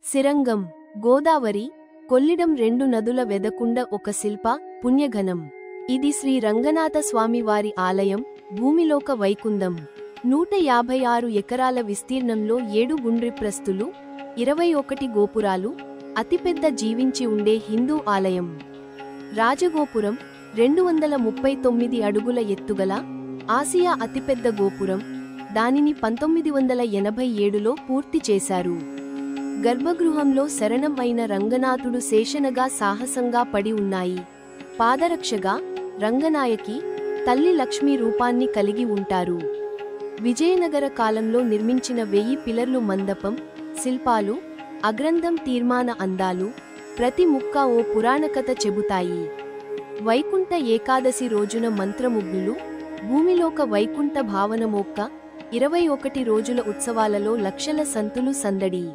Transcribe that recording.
సిరంగం, గోదావరి, కొల్లిడం రెండు నదుల వెదకుండ ఒక శిల్ప పుణ్యఘనం. ఇది శ్రీ రంగనాథ స్వామివారి ఆలయం, భూమిలోక వైకుందం. 156 ఎకరాల విస్తీర్ణంలో 7 గుండ్రిప్రస్తులు, 21 గోపురాలు, అతిపెద్ద జీవించి ఉండే హిందూ ఆలయం. రాజగోపురం 239 అడుగుల ఎత్తుగల ఆసియా అతిపెద్ద గోపురం. దానిని 1987లో పూర్తి చేశారు. గర్భగృహంలో శరణం అయిన రంగనాథుడు శేషనగా సాహసంగా పడి ఉన్నాయి. పాదరక్షగా రంగనాయకి తల్లి లక్ష్మీ రూపాన్ని కలిగి ఉంటారు. విజయనగర కాలంలో నిర్మించిన 1000 పిల్లర్లు మండపం, శిల్పాలు, అగ్రంథం తీర్మాన అందాలు, ప్రతి ముక్క ఓ పురాణకథ చెబుతాయి. వైకుంఠ ఏకాదశి రోజున మంత్రముగ్గులు, భూమిలోక వైకుంఠ భావనమోక్క 21 రోజుల ఉత్సవాలలో లక్షల సంతులు సందడి.